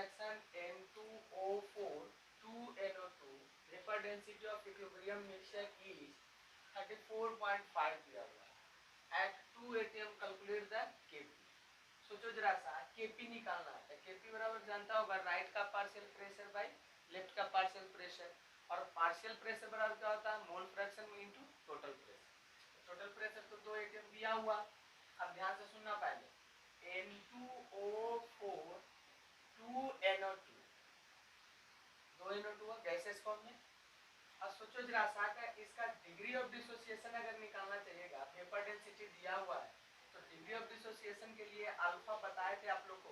Reaction N2O4 2NO2 vapour density of equilibrium mixture is 34.5 दिया हुआ है। At 2 atm calculate the Kp। सोचो जरा सा Kp निकालना है। Kp बराबर जानता होगा राइट का पार्शियल प्रेशर बाई लेफ्ट का पार्शियल प्रेशर, और पार्शियल प्रेशर बराबर क्या होता है mole fraction into total pressure. Total pressure तो 2 atm दिया हुआ। अब ध्यान से सुनना पहले N2O4 2NO2 2NO2 gases form में। अब सोचो जरा सा का इसका डिग्री ऑफ डिसोसिएशन अगर निकालना चाहिएगा, वेपर डेंसिटी दिया हुआ है तो डिग्री ऑफ डिसोसिएशन के लिए अल्फा बताए थे आप लोग को।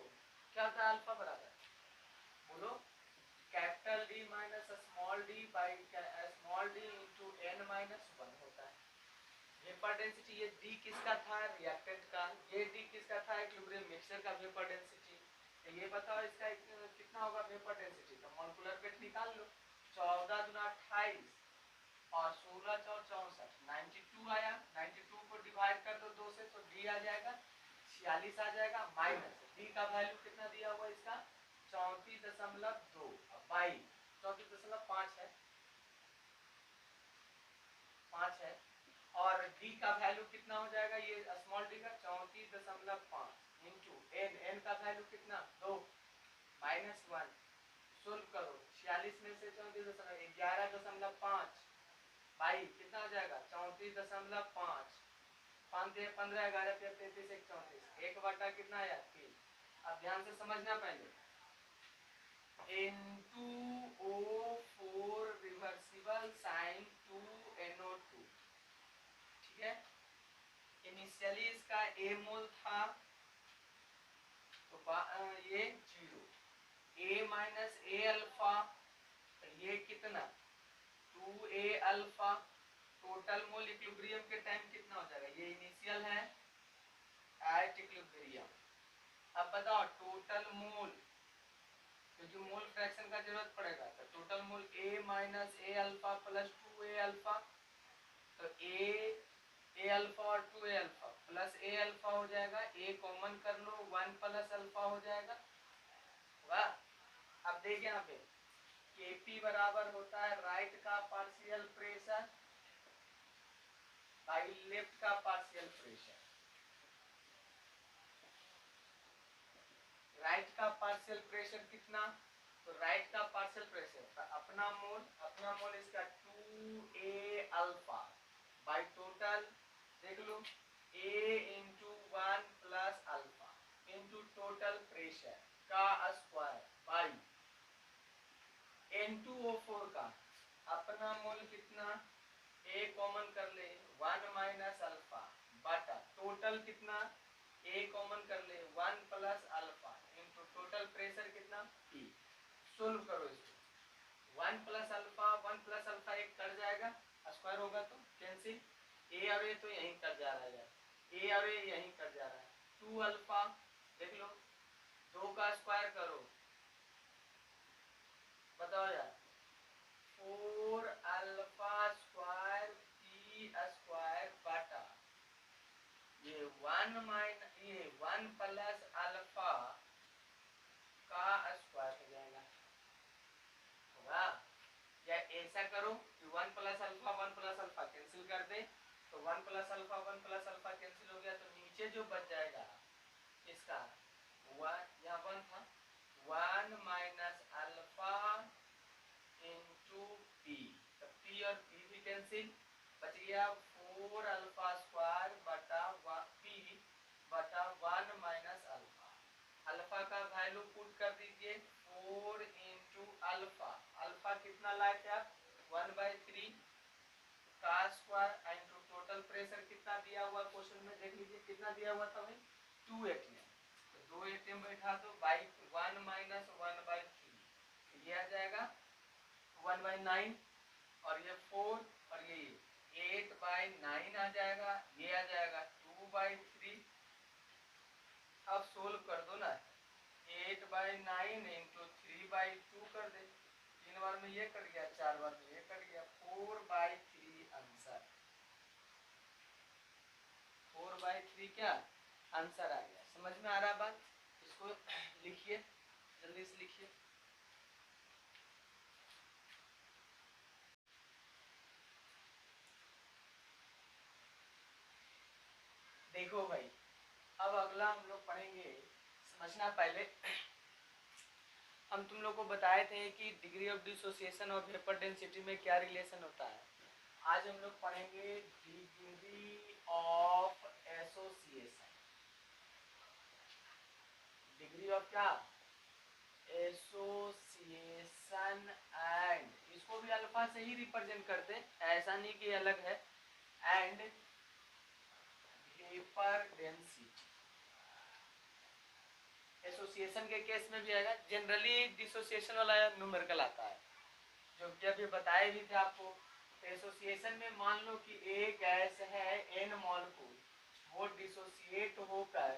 क्या होता है अल्फा बराबर, बोलो, capital D minus small d by small d into n minus 1 होता है। वेपर डेंसिटी ये D किसका था रिएक्टेंट का, ये D किसका था इक्विलिब्रियम मिक्सचर का वेपर डेंसिटी। तो ये बताओ इसका कितना होगा वेपर डेंसिटी, तो मॉलिक्यूलर वेट निकाल लो। 14 दूना 28 और 16 चौक 64 92 आया। 92 को डिवाइड कर दो 2 से तो D आ जाएगा 46 आ जाएगा, माइनस D का वैल्यू कितना दिया हुआ इसका 34.2 बाई 34.5 है 5 है, और D का वैल्यू कितना हो जाएगा ये स्मॉल d का 34.5 इंटू n का वैल्यू कितना 2 माइनस 1 सोल्व करो 46 में से 11.5 बाई कितना हो जाएगा 34.5 5 15 11 33 34 एक बटा कितना आया 3। अब ध्यान से समझना पहले N2O4 रिवर्सिबल साइन 2NO2, ठीक है। इनिशियली इसका A मोल था तो ये 0, A माइनस A अल्फा तो ये कितना 2A alpha, total mole equilibrium के टाइम कितना हो जाएगा, ये इनिशियल है एट इक्विलिब्रियम। अब बताओ टोटल मोल, क्योंकि मोल फ्रैक्शन का जरूरत पड़ेगा तो total mole A minus A alpha plus 2A alpha, तो A अल्फा और 2A alpha plus A alpha हो जाएगा, A कॉमन कर लो 1 प्लस अल्फा हो जाएगा। वाह, अब देखिए यहाँ पे Kp बराबर होता है राइट का पार्शियल प्रेशर बाई लेफ्ट का पार्शियल प्रेशर। राइट का पार्शियल प्रेशर कितना, तो राइट का पार्शियल प्रेशर तो अपना मोल इसका 2A अल्फा बाई टोटल देख लो A into 1 plus alpha into total pressure का स्क्वायर बाई N2O4 का अपना मोल कितना A कॉमन कर ले 1 माइनस अल्फा बटा टोटल कितना A कॉमन कर ले 1 plus alpha into total pressure कितना P। सोल्व करो इसको 1 प्लस अल्फा एक कट जाएगा, स्क्वायर होगा तो कैंसिल, A और A तो यहीं कट जा रहा है, A और A यहीं कट जा रहा है। 2 अल्फा देख लो 2 का स्क्वायर करो बताओ यार 4 अल्फा स्क्वायर P स्क्वायर बटा ये 1 प्लस अल्फा का स्क्वायर हो जाएगा। होगा या ऐसा करो कि 1 प्लस अल्फा कैंसिल कर दे तो 1 प्लस अल्फा कैंसिल हो गया तो नीचे जो बच जाएगा इसका यहाँ 1 था 1 माइनस अल्फा इंटू पी, तो पी और पी भी कैंसिल, बच गया 4 अल्फा स्क्वायर बटा पी बटा 1 माइनस अल्फा। अल्फा का वैल्यू पुट कर दीजिए 4 इंटू अल्फा कितना लाए थे आप 1/3 का स्क्वायर इंटू टोटल प्रेशर कितना दिया हुआ क्वेश्चन में देख लीजिए कितना दिया हुआ था भाई 2 atm, तो 2 atm बैठा दो बाई 1 माइनस 1/3 ये आ जाएगा 1/9 और ये 4 और ये 8/9 आ जाएगा, ये आ जाएगा 2/3। अब सोल्व कर दो ना 8/9 इंटू 3/2 कर दे, 3 बार में ये कट गया 4 बार में ये कट गया 4/3 आंसर, 4/3 क्या आंसर आ गया। समझ में आ रहा बात, इसको लिखिए जल्दी से लिखिए। देखो भाई, अब अगला हम लोग पढ़ेंगे, समझना पहले हम तुम लोग को बताए थे कि डिग्री ऑफ डिसोसिएशन और वेपर डेंसिटी में क्या रिलेशन होता है। आज हम लोग पढ़ेंगे degree of association. Degree of क्या? एसोसिएशन। एंड इसको भी अल्फा से ही रिप्रेजेंट करते हैं, ऐसा नहीं कि अलग है। एंड वेपर डेंसिटी एसोसिएशन के केस में भी आएगा। जनरली डिसोसिएशन वाला न्यूमेरिकल आता है, जो कि अभी बताए भी थे आपको। एसोसिएशन में मान लो कि ए गैस है एन मॉलिक्यूल, वो डिसोसिएट होकर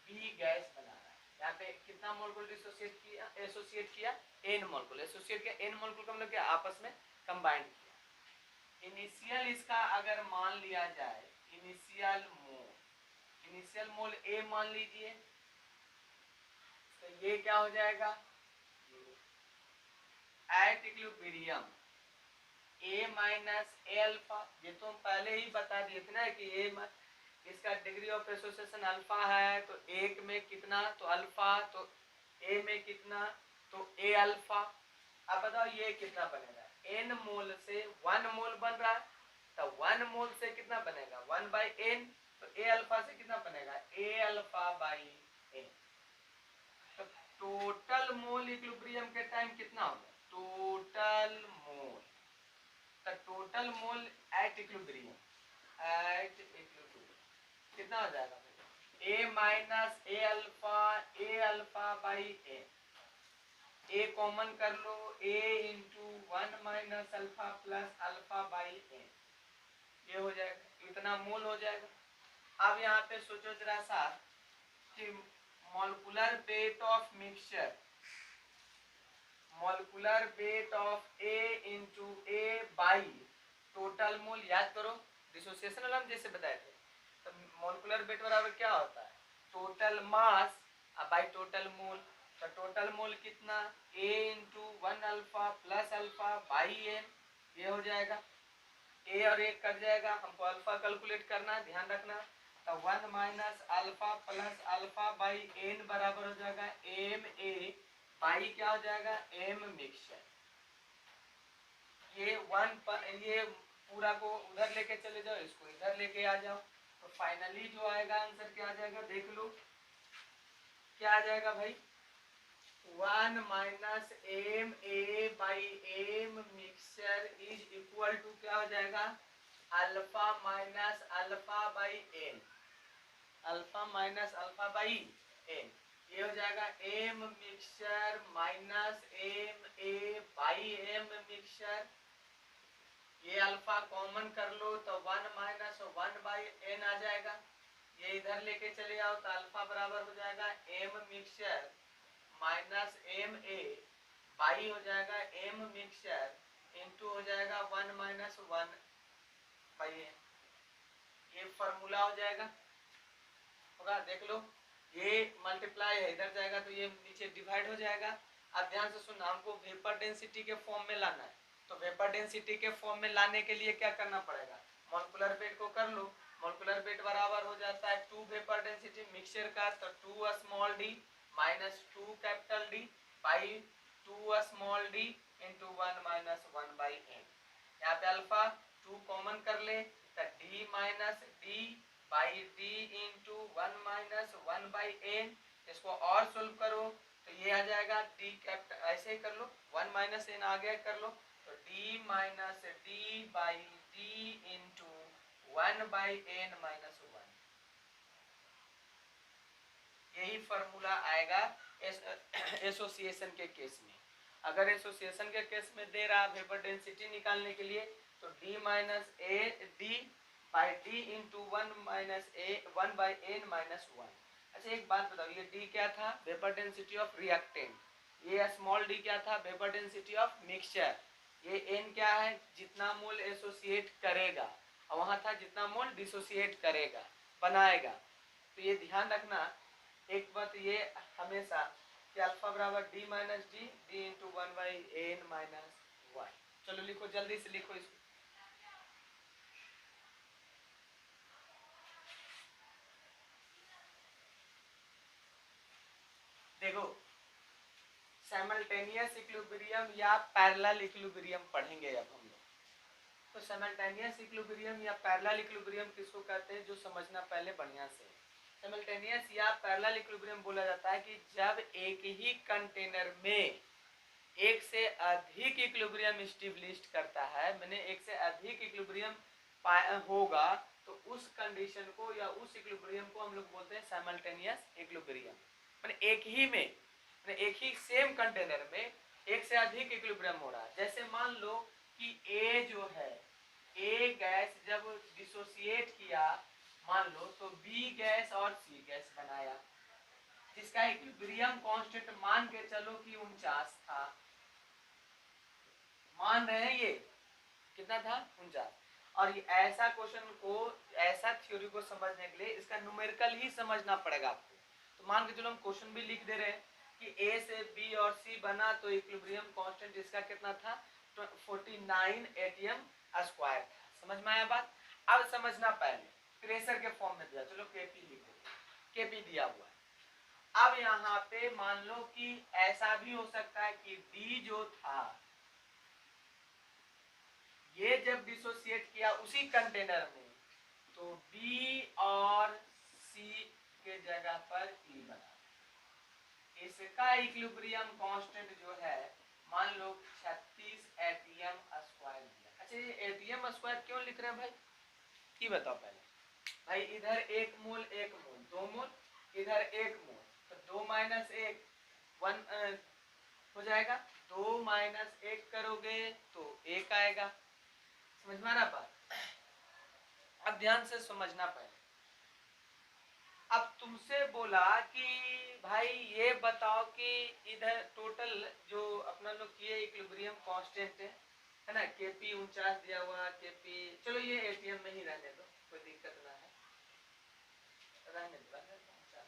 बी गैस बना रहा है। यहाँ पे कितना मॉलिक्यूल डिसोसिएट किया? एसोसिएट किया एन मॉलिक्यूल। एसोसिएट किया एन मॉलिक्यूल का मतलब क्या? आपस में कंबाइंड किया। इनिशियल इसका अगर मान लिया जाए, इनिशियल मोल ए मान लीजिए, तो ये क्या हो जाएगा? At equilibrium A minus A alpha. ये तो हम पहले ही बता दिए थे ना कि ए इसका डिग्री ऑफ एसोसिएशन अल्फा है, तो एक में कितना? तो अल्फा। तो ए में कितना? तो ए अल्फा। अब बताओ ये कितना बनेगा? एन मोल से 1 मोल बन रहा है, तो 1 मोल से कितना बनेगा? 1/n। तो ए अल्फा से कितना बनेगा? ए अल्फा बाई एन। तो टोटल मोल इक्विलिब्रियम के टाइम कितना होगा? टोटल मोल, तो टोटल मोल एट इक्विलिब्रियम कितना हो जाएगा? A minus A alpha by A. A common कर लो, A into 1 minus alpha plus alpha by A, ये हो जाएगा, इतना मोल हो जाएगा। अब यहाँ पे सोचो जरा सा कि molecular weight of mixture, molecular weight of A into A by total मोल। याद करो डिसोसिएशन वाला हम जैसे बताए थे, तो मॉलिक्यूलर वेट बराबर क्या होता है? Total mass by total mole. तो टोटल मोल कितना? A into 1 alpha plus alpha by N, ये हो जाएगा। ए और एक कट जाएगा, हमको अल्फा कैलकुलेट करना है, ध्यान रखना। तो 1 minus alpha plus alpha by n बराबर हो जाएगा एम ए बाई क्या हो जाएगा? M mixture. ये ये पूरा को उधर लेके चले जाओ, इसको इधर लेके आ जाओ, तो फाइनली जो आएगा आंसर क्या आ जाएगा? देख लो क्या आ जाएगा भाई? 1 minus M A by M mixture is equal to क्या हो जाएगा? Alpha minus alpha by n, alpha minus alpha by N, ये हो जाएगा M mixture minus M A by M mixture. ये अल्फा कॉमन कर लो तो 1 माइनस 1 बाई एन आ जाएगा। ये इधर लेके चले आओ तो अल्फा बराबर हो जाएगा M mixture minus M A by हो जाएगा एम मिक्सचर इंटू हो जाएगा 1 माइनस 1 बाई एन। ये फॉर्मूला हो जाएगा, होगा देख लो, ये मल्टीप्लाई है, इधर जाएगा तो ये नीचे डिवाइड हो जाएगा। अब ध्यान से सुनना, हमको वेपर डेंसिटी के फॉर्म में लाना है। तो वेपर डेंसिटी के फॉर्म में लाने के लिए क्या करना पड़ेगा? मॉलिक्यूलर वेट को कर लो। मॉलिक्यूलर वेट बराबर हो जाता है 2 वेपर डेंसिटी मिक्सचर का, तो 2 small d minus 2 capital D by 2 small d into 1 minus 1 by n. यहाँ पे अल्फा 2 कॉमन कर ले तो D minus d by d into 1 minus 1 by n. इसको और सोल्व करो तो ये आ जाएगा डी कैपिटल, ऐसे ही कर लो, 1 माइनस एन आ गया कर लो, तो D minus d by d into 1 by n minus 1। यही फॉर्मूला आएगा एसोसिएशन के केस में। अगर एसोसिएशन के केस में दे रहा वेपर डेंसिटी निकालने के लिए, तो D minus a d by d into 1 minus a 1 by n minus 1। अच्छा एक बात बताओ, ये डी क्या था? Vapour density of reactant. ये स्मॉल डी क्या था? Vapour density of mixture. ये एन क्या है? जितना मोल एसोसिएट करेगा, और वहां था जितना मोल डिसोसिएट करेगा बनाएगा। तो ये ध्यान रखना एक बात, ये हमेशा कि अल्फा बराबर D minus D, D into 1/n minus 1। चलो लिखो, जल्दी से लिखो इसको। देखो, साइमल्टेनियस इक्विलिब्रियम या पैरेलल इक्विलिब्रियम पढ़ेंगे अब हम लोग। तो साइमल्टेनियस इक्विलिब्रियम या पैरेलल इक्विलिब्रियम किसको कहते हैं, जो समझना पहले बढ़िया से। साइमल्टेनियस या पैरेलल इक्विलिब्रियम बोला जाता है कि जब एक ही कंटेनर में एक से अधिक इक्विलिब्रियम स्टेब्लिश करता है, मैंने एक से अधिक इक्विलिब्रियम होगा, तो उस कंडीशन को या उस इक्विलिब्रियम को हम लोग बोलते हैं साइमल्टेनियस इक्विलिब्रियम। मैंने एक ही में, मैंने एक ही सेम कंटेनर में एक से अधिक इक्विलिब्रियम हो रहा है। जैसे मान लो कि ए जो है, ए गैस जब डिसोसिएट किया मान लो, तो बी गैस और सी गैस बनाया, जिसका इक्विलिब्रियम कांस्टेंट मान के चलो कि 49 था। मान रहे हैं ये कितना था, 49। और ये ऐसा क्वेश्चन को, ऐसा थ्योरी को समझने के लिए इसका न्यूमेरिकल ही समझना पड़ेगा आपको। तो मान के चलो हम क्वेश्चन भी लिख दे रहे हैं कि ए से बी और सी बना, तो इक्विलिब्रियम कांस्टेंट इसका कितना था, 49 एटीएम स्क्वायर था। समझ में आया बात। अब समझना पहले प्रेशर के फॉर्म में दिया, चलो केपी लिख दो, केपी दिया हुआ है। अब यहाँ पे मान लो कि ऐसा भी हो सकता है कि डी जो था ये जब डिसोसिएट किया उसी कंटेनर में, तो बी और सी के जगह पर ई बना। इसका इक्विलिब्रियम कांस्टेंट जो है मान लो 36 एटीएम स्क्वायर दिया। अच्छा, ये एटीएम स्क्वायर क्यों लिख रहे हैं भाई, ये बताओ पहले। भाई इधर 1 मोल 1 मोल 2 मोल, इधर 1 मोल, तो 2 माइनस 1 1 हो जाएगा। 2 माइनस 1 करोगे तो 1 आएगा। समझ में आ रहा बात। अब ध्यान से समझना पहले। अब तुमसे बोला कि भाई ये बताओ कि इधर टोटल जो अपना लोग किए इक्विलिब्रियम कांस्टेंट है ना, केपी 49 दिया हुआ, केपी चलो ये एटीएम में ही रहने दो, कोई दिक्कत ना है, रहने दो 49।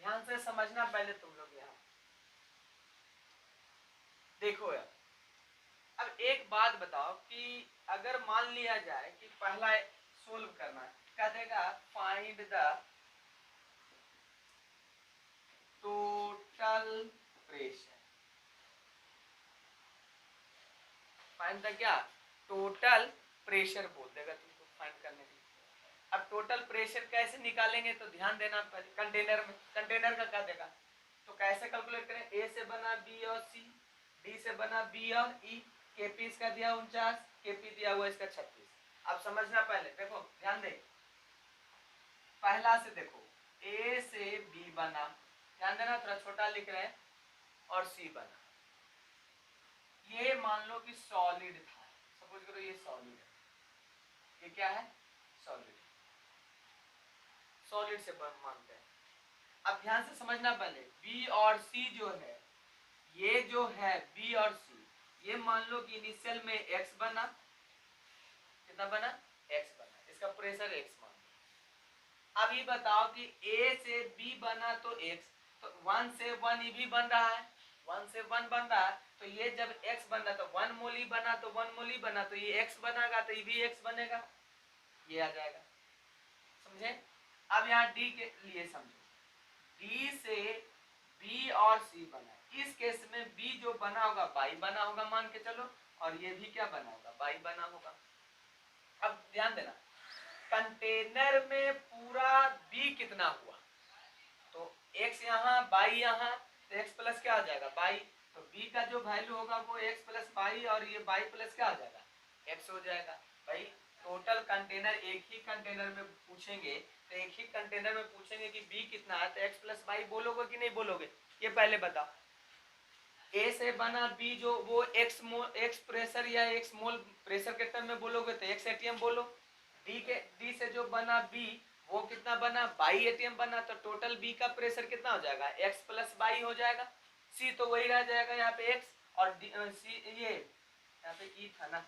ध्यान से समझना पहले तुम लोग। यहाँ देखो यार, अब एक बात बताओ कि अगर मान लिया जाए कि पहला सोल्व करना है, क्या देगा, find the total pressure. Find the क्या, टोटल प्रेशर बोल देगा तुमको फाइंड करने के लिए। अब टोटल प्रेशर कैसे निकालेंगे, तो ध्यान देना पहले कंटेनर में, कंटेनर का क्या देगा, तो कैसे कैलकुलेट करें, ए से बना बी और सी, डी से बना बी और ई, केपी इसका दिया 49, केपी दिया हुआ इसका 36। अब समझना पहले, देखो ध्यान दे, पहला से देखो, ए से बी बना, ध्यान देना थोड़ा छोटा लिख रहे हैं, और सी बना। ये मान लो कि सॉलिड था, सपोज करो ये सॉलिड है, ये क्या है, सॉलिड, सॉलिड से मानते हैं। अब ध्यान से समझना पहले, बी और सी जो है, ये जो है बी और सी, ये मान लो कि इनिशियल में एक्स बना, कितना बना, एक्स बना, इसका प्रेशर एक्स मान लो। अब ये बताओ कि ए से बी बना तो एक्स, तो 1 से 1 ये भी बन रहा है, 1 से 1 बन रहा है, तो ये जब x बन रहा तो 1 मोल ही बना, तो 1 मोल ही बना, तो ये x बनेगा, तो ये भी x बनेगा, ये आ जाएगा। समझे। अब यहाँ d के लिए समझो, d से b और c बना, इस केस में b जो बना होगा बाई बना होगा मान के चलो, और ये भी क्या बना होगा, बाई बना होगा। अब ध्यान देना, कंटेनर में पूरा b कितना हुआ, तो x यहाँ बाई यहाँ, तो x प्लस क्या आ जाएगा, बाई, तो b का जो वैल्यू होगा वो x प्लस बाई, और ये बाई प्लस क्या आ जाएगा, x हो जाएगा। भाई टोटल कंटेनर, एक ही कंटेनर में पूछेंगे, तो एक ही कंटेनर में पूछेंगे कि b कितना है, तो x प्लस बाई बोलोगे कि नहीं बोलोगे, ये पहले बताओ। a से बना b जो वो x प्रेशर या x मोल प्रेशर के टर्म में बोलोगे तो x एटीएम बोलो। d से जो बना b वो कितना बना, बाई एटीएम बना, तो टोटल b का प्रेशर कितना हो जाएगा, x प्लस बाई हो जाएगा। c तो वही रह जाएगा यहाँ पे x, और c ये यहाँ पे e था ना,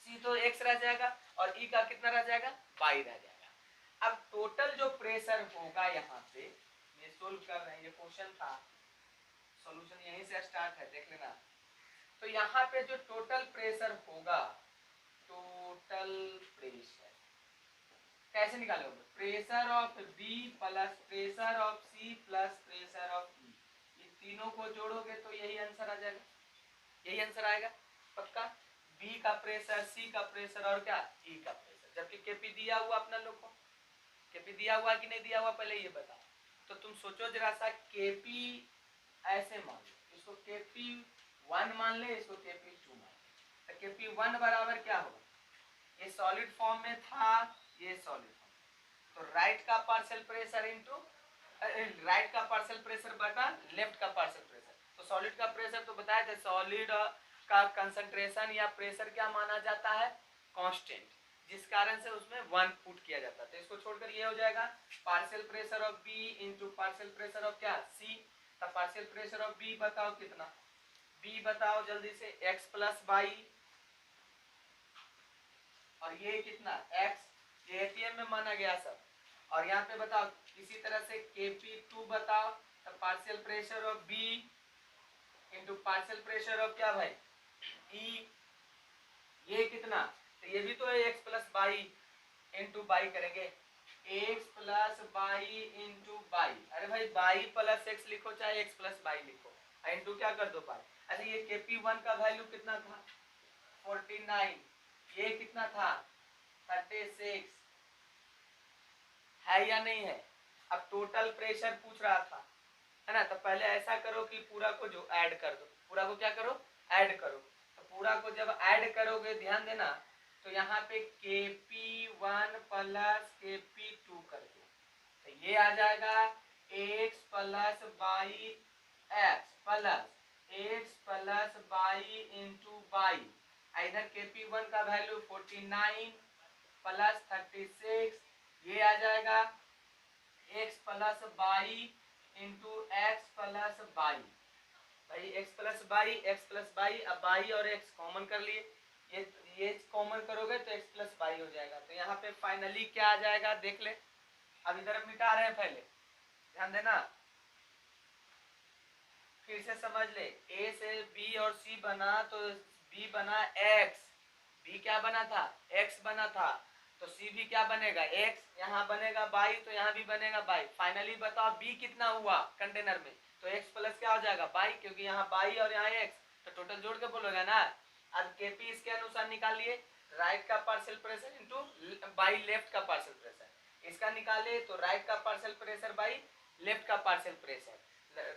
c तो x रह जाएगा, और e का कितना रह जाएगा, बाई रह जाएगा। अब टोटल जो प्रेशर होगा यहाँ पे, सोल्व कर रहे हैं, ये क्वेश्चन था, सॉल्यूशन यहीं से स्टार्ट है, देख लेना। तो यहाँ पे जो टोटल प्रेशर होगा, टोटल प्रेशर कैसे निकालोगे? Pressure of B plus pressure of C plus pressure of E, ये तीनों को जोड़ोगे तो यही आंसर आ जाएगा, यही आंसर आएगा पक्का। बी का प्रेशर, सी का प्रेशर और क्या, ई का प्रेशर। जबकि केपी दिया हुआ अपना लोग को, केपी दिया हुआ कि नहीं दिया हुआ पहले ये बताओ। तो तुम सोचो जरा सा, केपी ऐसे मान लो, इसको केपी 1 मान ले, इसको केपी 2 मान ले। तो केपी 1 बराबर क्या होगा, ये सॉलिड फॉर्म में था, ये सॉलिड फॉर्म, तो राइट का पार्शियल प्रेशर इनटू राइट का पार्शियल प्रेशर बटा लेफ्ट का पार्शियल प्रेशर। तो सॉलिड का प्रेशर तो बताया था, सॉलिड का कंसंट्रेशन या प्रेशर क्या माना जाता है, कांस्टेंट, जिस कारण से उसमें 1 पुट किया जाता है। तो इसको छोड़कर ये हो जाएगा partial pressure of B into partial pressure of क्या, सी। तो पार्शियल प्रेशर ऑफ बी बताओ कितना, बी बताओ जल्दी से, x प्लस बाई, और ये कितना x, ये एटीएम में माना गया सब। और यहाँ पे बताओ इसी तरह से Kp2 बताओ, तो partial pressure of B into partial pressure of क्या भाई, E, ये कितना, तो ये भी तो है x plus by into by करेंगे, x plus by into by. अरे भाई बाई प्लस x लिखो चाहे x प्लस बाई लिखो, इंटू क्या कर दो बाई। अच्छा ये Kp1 का वैल्यू कितना था, 49, ये कितना था 36, है या नहीं है। अब टोटल प्रेशर पूछ रहा था, है ना, तो पहले ऐसा करो कि पूरा को जो ऐड कर दो, पूरा को क्या करो, ऐड करो। तो पूरा को जब ऐड करोगे, ध्यान देना, तो यहाँ पे Kp1 प्लस Kp2 कर दो, तो ये आ जाएगा x plus by x plus x plus by into by. इधर Kp1 का वैल्यू 49 प्लस 36, ये आ जाएगा x plus by into x plus by. भाई x plus by, x plus by, अब बाई और x कॉमन कर लिए, ये कॉमन करोगे तो x प्लस बाई हो जाएगा। तो यहाँ पे फाइनली क्या आ जाएगा देख ले, अब इधर मिटा रहे हैं, पहले ध्यान देना, फिर से समझ ले। a से b और c बना, तो b बना x, b क्या बना था, x बना था, तो c भी क्या बनेगा, x, यहाँ बनेगा बाई, तो यहाँ भी बनेगा बाई। फाइनली बताओ b कितना हुआ कंटेनर में, तो x प्लस क्या हो जाएगा बाई, क्योंकि यहाँ बाई और यहाँ x, तो टोटल जोड़ के बोलोगे ना। अब kp इसके अनुसार निकालिए, राइट का partial pressure into by left का पार्शियल प्रेशर, इसका निकाले तो राइट का पार्शियल प्रेशर बाई लेफ्ट का पार्शियल प्रेशर।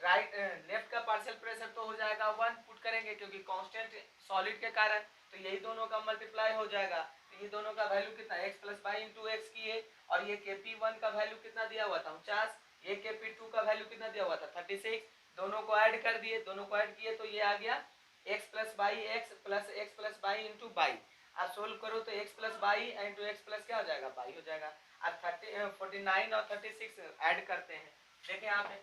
राइट लेफ्ट का पार्शियल प्रेशर तो हो जाएगा 1 पुट करेंगे, क्योंकि कांस्टेंट सॉलिड के कारण, तो यही दोनों का मल्टीप्लाई हो जाएगा। तो ये दोनों का वैल्यू कितना, x plus by into x किए, और ये Kp1 का वैल्यू कितना दिया हुआ था 49, ये Kp2 का वैल्यू कितना दिया हुआ था 36, दोनों को ऐड कर दिए, दोनों को ऐड किए तो ये आ गया x plus by x plus x plus by into by. अब सोल्व करो तो x plus by into x plus क्या हो जाएगा, बाई हो जाएगा। अब 49 और 36 ऐड करते हैं, देखें यहाँ पे,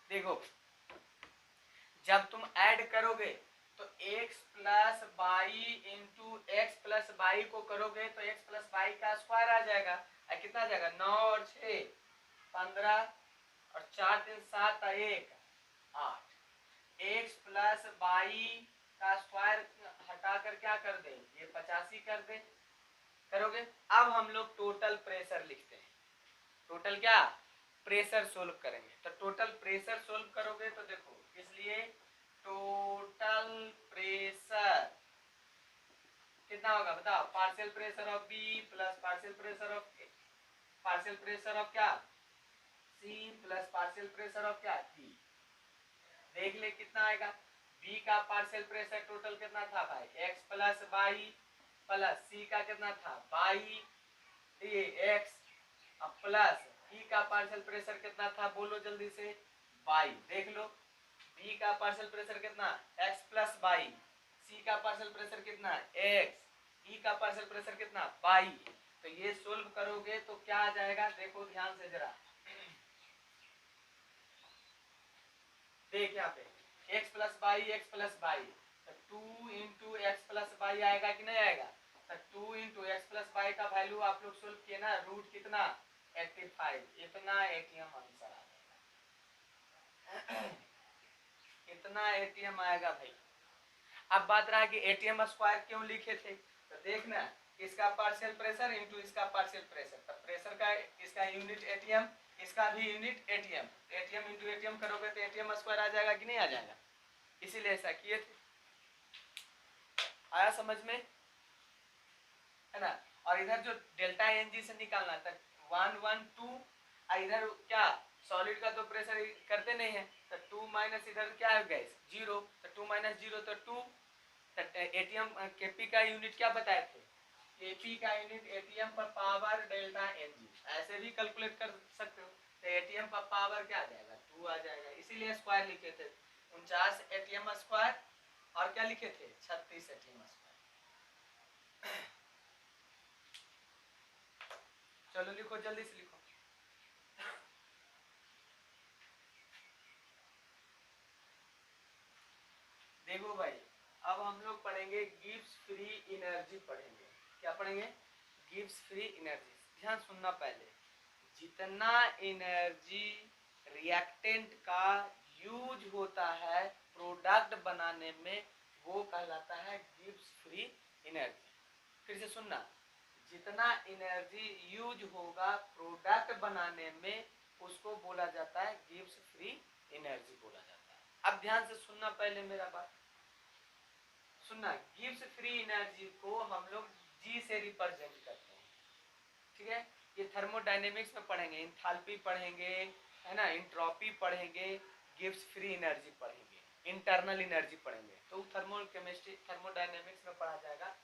देखो जब तुम ऐड करोगे तो x plus by into x plus by को करोगे तो x प्लस बाई का स्क्वायर आ जाएगा, कितना आ जाएगा 9 और 6 15 और 4 3 7 और 1 8, x प्लस बाई का स्क्वायर हटाकर क्या कर दे, ये 85 कर दे, करोगे। अब हम लोग टोटल प्रेशर लिखते हैं, टोटल क्या प्रेशर सोल्व करेंगे। तो टोटल प्रेशर सोल्व करोगे तो देखो, इसलिए टोटल प्रेशर कितना होगा बताओ, partial pressure of B plus partial pressure of क्या C plus partial pressure of क्या डी। देख ले कितना आएगा, बी का पार्शियल प्रेशर टोटल कितना था भाई, एक्स प्लस बाई प्लस सी का कितना था बाई, ये एक्स प्लस ई का पार्शियल प्रेशर कितना था बोलो जल्दी से, बाई। देख लो बी का पार्शियल प्रेशर कितना x प्लस बाई, सी का पार्शियल प्रेशर कितना x, ई का पार्शियल प्रेशर कितना बाई। तो ये सोल्व करोगे तो क्या आ जाएगा, देखो ध्यान से जरा, देख यहाँ पे x प्लस बाई तो 2 इंटू एक्स प्लस वाई आएगा कि नहीं आएगा? तो 2 इंटू एक्स प्लस वाई का वैल्यू आप लोग सोल्व किए ना, रूट कितना 85, इतना एटीएम आंसर आ जाएगा। इतना एटीएम आएगा भाई। अब बात रहा कि एटीएम स्क्वायर क्यों लिखे थे, तो देखना इसका पार्शियल प्रेशर इंटू इसका पार्शियल प्रेशर, तो प्रेशर का इसका यूनिट एटीएम, इसका भी unit ATM, ATM into ATM करोगे तो एटीएम स्क्वायर आ जाएगा कि नहीं आ जाएगा, इसीलिए ऐसा किए थे। आया समझ में, है ना। और इधर जो डेल्टा एन जी से निकालना था 1 1 2, और इधर क्या सॉलिड का तो प्रेशर करते नहीं है, तो 2 माइनस इधर क्या है गैस 0, तो 2 माइनस 0 तो 2। एटीएम केपी का यूनिट क्या बताए थे, केपी का यूनिट एटीएम पर पावर डेल्टा एन जी, ऐसे भी कैलकुलेट कर सकते हो। तो एटीएम पर पावर क्या आ जाएगा 2 आ जाएगा, इसीलिए स्क्वायर लिखे थे 49 एटीएम स्क्वायर, और क्या लिखे थे 36 एटीएम स्क्वायर। चलो लिखो जल्दी से लिखो। देखो भाई, अब हम लोग पढ़ेंगे गिब्स फ्री एनर्जी पढ़ेंगे। क्या पढ़ेंगे, गिब्स फ्री एनर्जी। ध्यान सुनना पहले, जितना एनर्जी रिएक्टेंट का यूज होता है प्रोडक्ट बनाने में, वो कहलाता है गिब्स फ्री एनर्जी। फिर से सुनना, जितना एनर्जी यूज होगा प्रोडक्ट बनाने में, उसको बोला जाता है गिब्स फ्री एनर्जी बोला जाता है। अब ध्यान से सुनना पहले मेरा बात सुनना, गिब्स फ्री एनर्जी को हम लोग जी से रिप्रेजेंट करते हैं, ठीक है। ये थर्मोडायनेमिक्स में पढ़ेंगे, इंथैल्पी पढ़ेंगे, है ना, इंट्रॉपी पढ़ेंगे, गिब्स फ्री एनर्जी पढ़ेंगे, इंटरनल एनर्जी पढ़ेंगे, तो थर्मो केमिस्ट्री थर्मोडायनेमिक्स में पढ़ा जाएगा।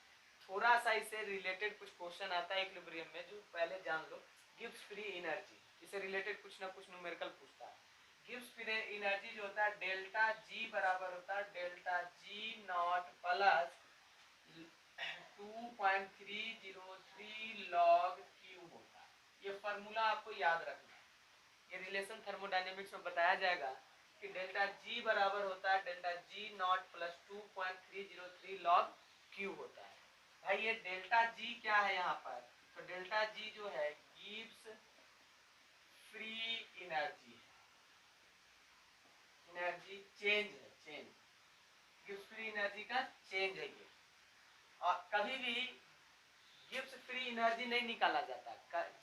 थोड़ा सा इससे रिलेटेड कुछ क्वेश्चन आता है इक्विलिब्रियम में, जो पहले जान लो। गिब्स फ्री एनर्जी, इससे रिलेटेड कुछ ना कुछ न्यूमेरिकल पूछता है। गिब्स फ्री एनर्जी जो होता है डेल्टा जी बराबर होता है delta G not plus 2.303 log Q होता है। ये फार्मूला आपको याद रखना है, ये रिलेशन थर्मोडायनेमिक्स में बताया जाएगा कि डेल्टा जी बराबर होता है delta G not plus 2.303 log Q होता है। भाई ये डेल्टा जी क्या है यहाँ पर, तो डेल्टा जी जो है गिब्स फ्री एनर्जी है, एनर्जी चेंज है, चेंज, गिब्स फ्री एनर्जी का चेंज है ये। और कभी भी गिब्स फ्री एनर्जी नहीं निकाला जाता,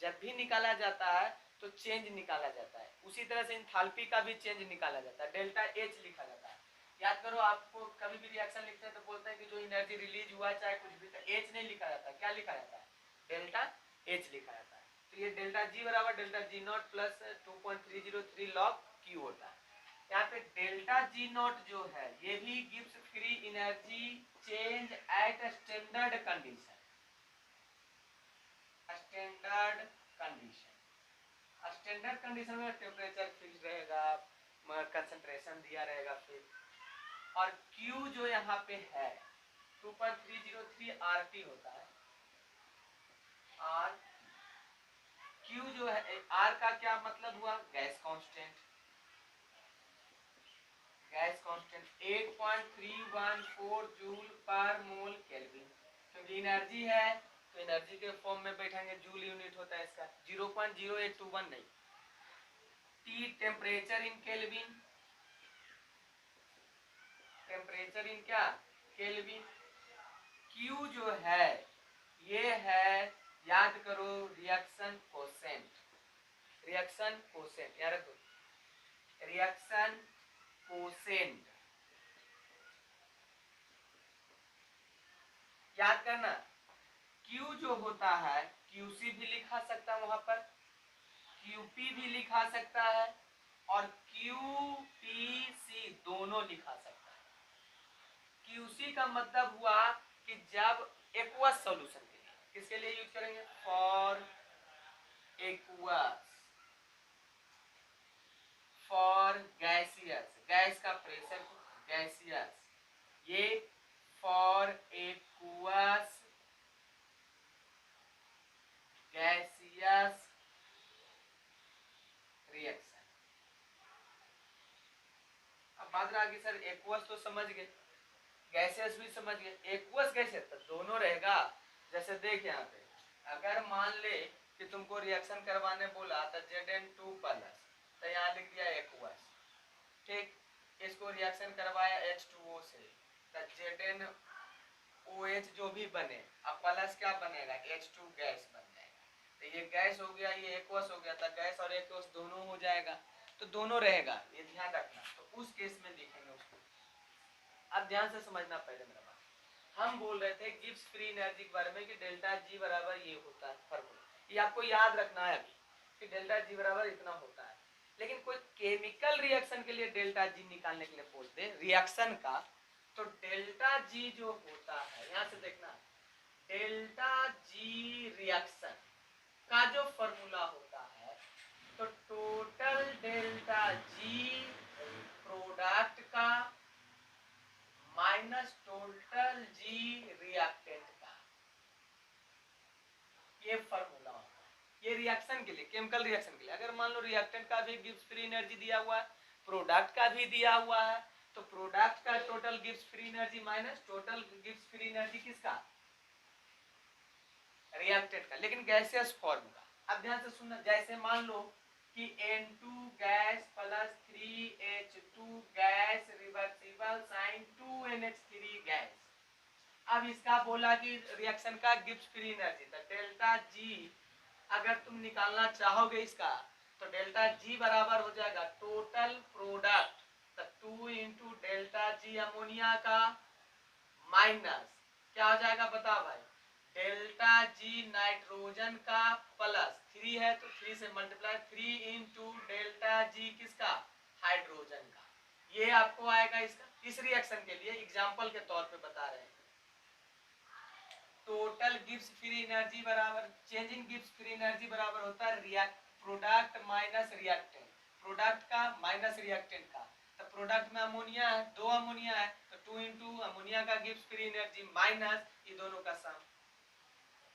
जब भी निकाला जाता है तो चेंज निकाला जाता है। उसी तरह से इंथैल्पी का भी चेंज निकाला जाता है, डेल्टा एच लिखा जाता है। याद करो, आपको कभी भी रिएक्शन लिखते हैं तो बोलते हैं कि जो एनर्जी रिलीज हुआ चाहे कुछ भी, तो एच नहीं लिखा जाता, क्या लिखा जाता है डेल्टा एच लिखा जाता है। तो ये डेल्टा जी बराबर delta G not plus 2.303 log Q होता है। यहाँ पे डेल्टा जी नॉट जो है ये भी Gibbs free energy change at standard condition, standard condition, standard condition में टेम्परेचर फिक्स रहेगा, कंसंट्रेशन दिया रहेगा फिर, और Q जो यहाँ पे है 2.303 RT होता है। R Q जो है, R का क्या मतलब हुआ, gas constant, gas constant 8.314 joule पर मोल केल्विन। क्योंकि एनर्जी है तो एनर्जी के फॉर्म में बैठेंगे, जूल यूनिट होता है इसका, 0.0821 नहीं। T temperature in kelvin, temperature in क्या केल्विन। Q जो है ये है, याद करो, रिएक्शन कोसेंट, रिएक्शन कोसेंट याद रखो, रिएक्शन कोसेंट याद करना। Q जो होता है QC भी लिखा सकता है वहां पर, QP भी लिखा सकता है, और QPC दोनों लिखा सकता है। QC का मतलब हुआ कि जब एक्वस सॉल्यूशन के लिए, किसके लिए यूज करेंगे, for aqueous, for gaseous, gas का प्रेशर गैसियस, ये फॉर एक्वस गैसियस रिएक्शन। अब बात रहा कि सर एक्वस तो समझ गए, गैसेस भी समझ गए, एक्वस गैसेस तो दोनों रहेगा। जैसे देख यहाँ पे अगर मान ले कि तुमको रिएक्शन करवाने बोला तो Zn2 प्लस, तो यहाँ लिख दिया एक्वस, ठीक। इसको रिएक्शन करवाया H2O से, तो ZnOH जो भी बने, अब प्लस क्या बनेगा, H2 गैस बन जाएगा। तो ये गैस हो गया, ये एक्वस हो गया, तो गैस और एक्वस दोनों हो जाएगा, तो दोनों रहेगा, ये ध्यान रखना। तो उस केस में लिखेंगे उसको। अब ध्यान से समझना पहले मेरा बात, हम बोल रहे थे गिब्स फ्री एनर्जी के बारे में कि डेल्टा जी बराबर ये होता है फॉर्मूला, ये आपको याद रखना है अभी कि डेल्टा जी बराबर इतना होता है। लेकिन कोई केमिकल रिएक्शन के लिए डेल्टा जी निकालने के लिए बोलते रिएक्शन का, तो डेल्टा जी जो होता है, यहां से देखना, डेल्टा जी रिएक्शन का जो फॉर्मूला होता है, तो टोटल डेल्टा जी प्रोडक्ट का माइनस टोटल जी रिएक्टेंट का, ये फॉर्मूला होता है। ये रिएक्शन के लिए, केमिकल रिएक्शन के लिए, अगर मान लो रिएक्टेंट का भी गिब्स फ्री एनर्जी दिया हुआ है, प्रोडक्ट का भी दिया हुआ है, तो प्रोडक्ट का total Gibbs free energy minus total Gibbs free energy किसका, रिएक्टेंट का, लेकिन गैसियस फॉर्म का। अब ध्यान से सुनना, जैसे मान लो कि N2 gas plus 3H2 gas reversible sign 2NH3 gas. अब इसका बोला कि रिएक्शन का गिब्स फ्री एनर्जी, तो डेल्टा जी अगर तुम निकालना चाहोगे इसका, तो डेल्टा जी बराबर हो जाएगा टोटल प्रोडक्ट, तो 2 इंटू डेल्टा जी अमोनिया का माइनस क्या हो जाएगा बताओ भाई, डेल्टा जी नाइट्रोजन का प्लस 3 है तो 3 से मल्टीप्लाई, 3 इंटू डेल्टा जी किसका, हाइड्रोजन का। ये आपको आएगा इसका, इस रिएक्शन के लिए एग्जांपल के तौर पे बता रहे हैं। टोटल गिब्स फ्री एनर्जी बराबर, change in Gibbs free energy बराबर होता है react product minus reactant, product का माइनस रिएक्टेंट का। तो प्रोडक्ट में अमोनिया है, 2 अमोनिया है, तो 2 इंटू अमोनिया का गिब्स फ्री एनर्जी माइनस ये दोनों का सम,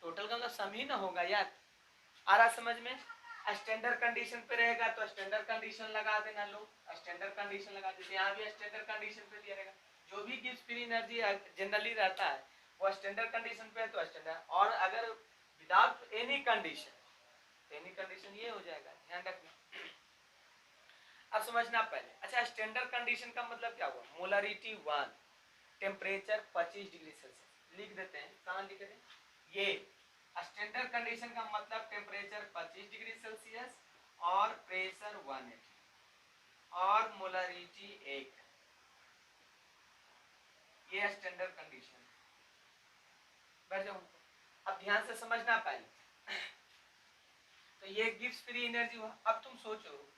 टोटल का मतलब सम ही ना होगा यार। आ रहा समझ में। स्टैंडर्ड कंडीशन पे रहेगा तो स्टैंडर्ड कंडीशन लगा देना, लो स्टैंडर्ड कंडीशन लगा देते, यहाँ भी स्टैंडर्ड कंडीशन पे दिया रहेगा। जो भी गिब्स फ्री एनर्जी जनरली रहता है वो स्टैंडर्ड कंडीशन पे है तो स्टैंडर्ड, और अगर without any condition, any condition ये हो जाएगा, ध्यान रखना। अब समझना पहले, अच्छा स्टैंडर्ड कंडीशन का मतलब क्या हुआ, मोलरिटी 1, टेम्परेचर 25 डिग्री सेल्सियस लिख देते हैं, कहाँ लिख दें, ये स्टैंडर्ड कंडीशन का मतलब टेम्परेचर 25 डिग्री सेल्सियस और प्रेशर 180 और मोलरिटी 1, ये स्टैंडर्ड कंडीशन। बैठ जाओ, अब ध्यान से समझना पहले। तो ये गिब्स फ्री एनर्जी हुआ। अब तुम सोचो